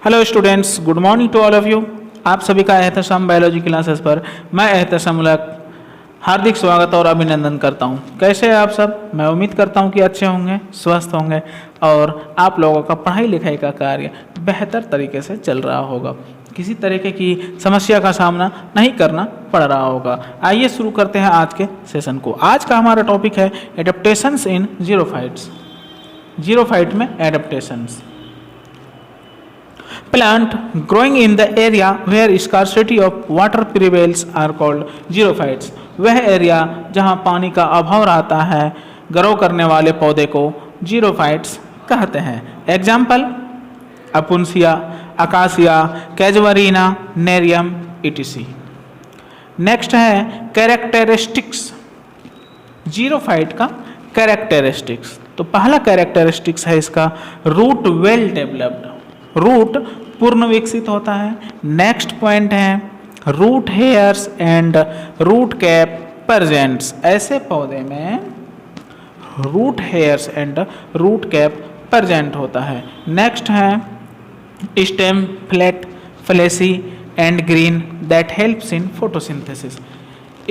Hello students, good morning to all of you. आप सभी का एहतशाम बायोलॉजी क्लासेस पर मैं एहतशाम हार्दिक स्वागत और अभिनंदन करता हूं। कैसे हैं आप सब? मैं उम्मीद करता हूं कि अच्छे होंगे, स्वस्थ होंगे और आप लोगों का पढ़ाई लिखाई का कार्य बेहतर तरीके से चल रहा होगा, किसी तरीके की समस्या का सामना नहीं करना पड़ रहा होगा। आइए शुरू करते हैं आज के सेशन को। आज का हमारा टॉपिक है एडेप्टेशंस इन जीरोफाइट्स। जीरोफाइट में adaptations. Plant growing in the area where scarcity of water prevails are called xerophytes। वह एरिया जहाँ पानी का अभाव रहता है, ग्रो करने वाले पौधे को जीरोफाइट्स कहते हैं। Example opuntia, acacia, casuarina, nerium etc। Next है कैरेक्टरिस्टिक्स। जीरोफाइट का कैरेक्टरिस्टिक्स। तो पहला कैरेक्टरिस्टिक्स है इसका रूट वेल डेवलप्ड। रूट पूर्ण विकसित होता है। नेक्स्ट पॉइंट है root hairs and root cap presents. ऐसे पौधे में root hairs and root cap present होता है। नेक्स्ट है stem flat, fleshy and green that helps in photosynthesis.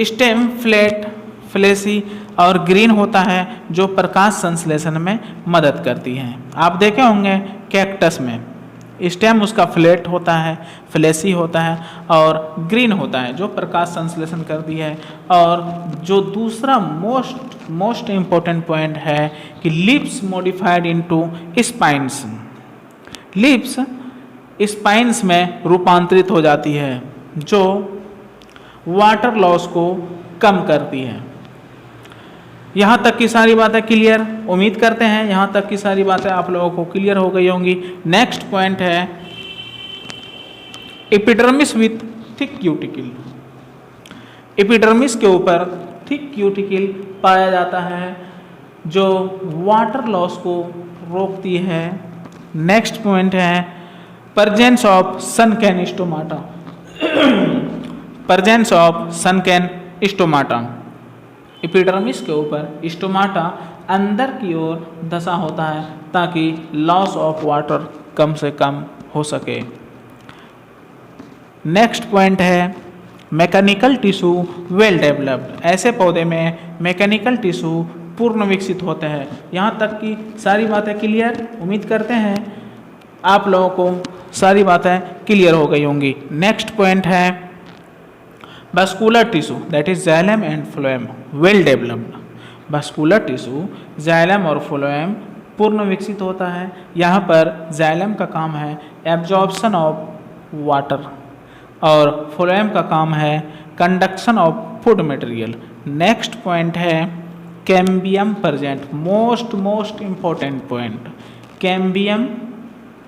Stem flat, fleshy और ग्रीन होता है जो प्रकाश संश्लेषण में मदद करती हैं। आप देखे होंगे कैक्टस में स्टेम उसका फ्लैट होता है, फ्लेसी होता है और ग्रीन होता है जो प्रकाश संश्लेषण करती है। और जो दूसरा मोस्ट इम्पोर्टेंट पॉइंट है कि leaves modified into spines. Leaves spines में रूपांतरित हो जाती है जो वाटर लॉस को कम करती है। यहाँ तक की सारी बातें क्लियर? उम्मीद करते हैं यहाँ तक की सारी बातें आप लोगों को क्लियर हो गई होंगी। नेक्स्ट पॉइंट है epidermis with thick cuticle. Epidermis के ऊपर थिक क्यूटिकल पाया जाता है जो वाटर लॉस को रोकती है। नेक्स्ट पॉइंट है presence of sunken stomata. Presence of sunken stomata. Epidermis के ऊपर स्टोमाटा अंदर की ओर धंसा होता है ताकि लॉस ऑफ वाटर कम से कम हो सके। नेक्स्ट पॉइंट है मैकेनिकल टिश्यू वेल डेवलप्ड। ऐसे पौधे में मैकेनिकल टिश्यू पूर्ण विकसित होते हैं। यहाँ तक की सारी बातें क्लियर? उम्मीद करते हैं आप लोगों को सारी बातें क्लियर हो गई होंगी। नेक्स्ट पॉइंट है vascular tissue that is xylem and phloem well developed। vascular tissue xylem और phloem पूर्ण विकसित होता है। यहाँ पर xylem का काम है एब्जॉर्प्शन ऑफ वाटर और phloem का काम है conduction of food material. Next point है cambium present. Most important point, cambium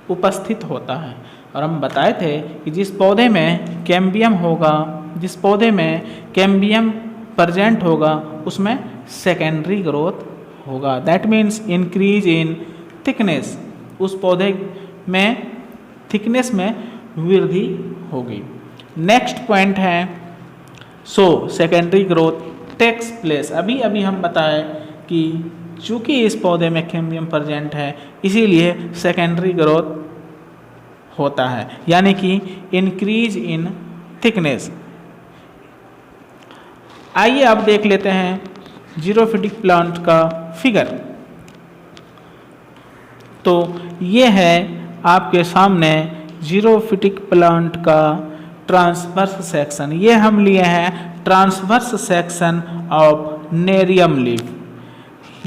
उपस्थित होता है। और हम बताए थे कि जिस पौधे में कैम्बियम होगा, जिस पौधे में कैम्बियम प्रेजेंट होगा उसमें सेकेंडरी ग्रोथ होगा। That means increase in thickness. उस पौधे में थिकनेस में वृद्धि होगी। नेक्स्ट पॉइंट है सेकेंडरी ग्रोथ टेक्स प्लेस। अभी हम बताए कि चूंकि इस पौधे में कैम्बियम प्रेजेंट है इसीलिए सेकेंडरी ग्रोथ होता है, यानी कि इंक्रीज इन थिकनेस। आइए अब देख लेते हैं जीरोफिटिक प्लांट का फिगर। तो ये है आपके सामने जीरोफिटिक प्लांट का ट्रांसवर्स सेक्शन। ये हम लिए हैं transverse section of nerium leaf.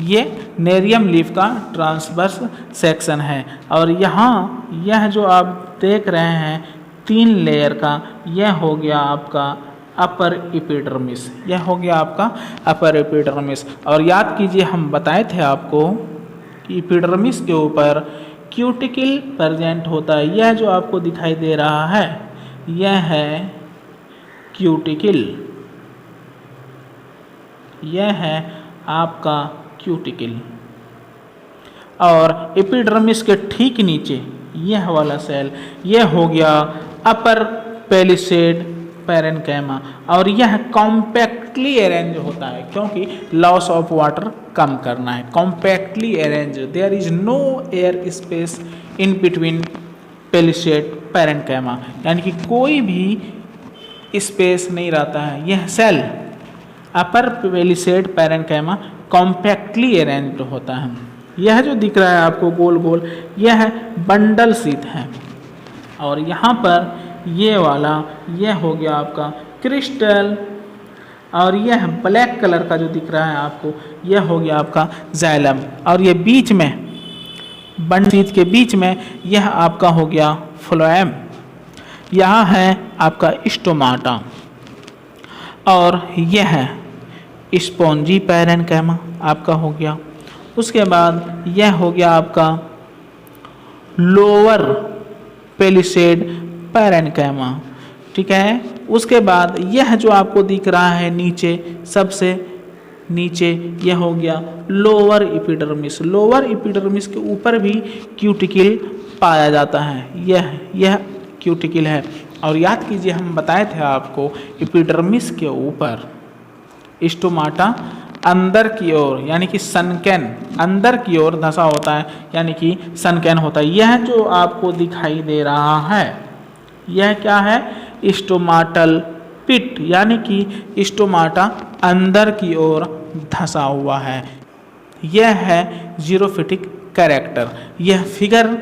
ये नेरियम लीफ का ट्रांसवर्स सेक्शन है। और यहाँ यह जो आप देख रहे हैं 3 लेयर का, यह हो गया आपका अपर एपिडर्मिस। यह हो गया आपका अपर एपिडर्मिस। और याद कीजिए हम बताए थे आपको कि एपिडर्मिस के ऊपर क्यूटिकल प्रेजेंट होता है। यह जो आपको दिखाई दे रहा है यह है क्यूटिकल। यह है आपका क्यूटिकल। और एपिडर्मिस के ठीक नीचे यह वाला सेल, यह हो गया अपर पेलिसेड पैरेन्काइमा। और यह कॉम्पैक्टली अरेंज होता है क्योंकि लॉस ऑफ वाटर कम करना है। Compactly arrange, there is no air space in between palisade parenchyma, यानी कि कोई भी स्पेस नहीं रहता है। यह cell upper palisade parenchyma compactly arranged होता है। यह जो दिख रहा है आपको गोल गोल, यह बंडल शीथ है। और यहाँ पर ये वाला यह हो गया आपका क्रिस्टल, और यह ब्लैक कलर का जो दिख रहा है आपको, यह हो गया आपका जाइलम। और ये बीच में बंडल शीथ के बीच में यह आपका हो गया फ्लोएम। यहाँ है आपका स्टोमाटा, और यह स्पॉन्जी पैरेन्काइमा आपका हो गया। उसके बाद यह हो गया आपका लोअर पेलिसेड पैरेन्काइमा, ठीक है। उसके बाद यह जो आपको दिख रहा है नीचे, सबसे नीचे, यह हो गया लोअर एपिडर्मिस। लोअर एपिडर्मिस के ऊपर भी क्यूटिकल पाया जाता है, यह क्यूटिकल है। और याद कीजिए, हम बताए थे आपको एपिडर्मिस के ऊपर स्टोमाटा अंदर की ओर, यानी कि सनकैन अंदर की ओर धंसा होता है, यानी कि सनकैन होता है। यह जो आपको दिखाई दे रहा है, यह क्या है? स्टोमाटल पिट, यानी कि स्टोमाटा अंदर की ओर धंसा हुआ है। यह है जीरोफिटिक कैरेक्टर। यह फिगर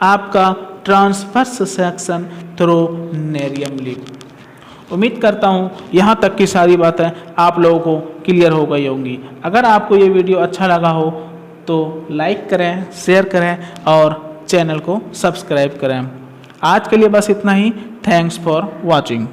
आपका transverse section through nerium leaf. उम्मीद करता हूँ यहाँ तक की सारी बातें आप लोगों को क्लियर हो गई होंगी। अगर आपको ये वीडियो अच्छा लगा हो तो लाइक करें, शेयर करें और चैनल को सब्सक्राइब करें। आज के लिए बस इतना ही। Thanks for watching.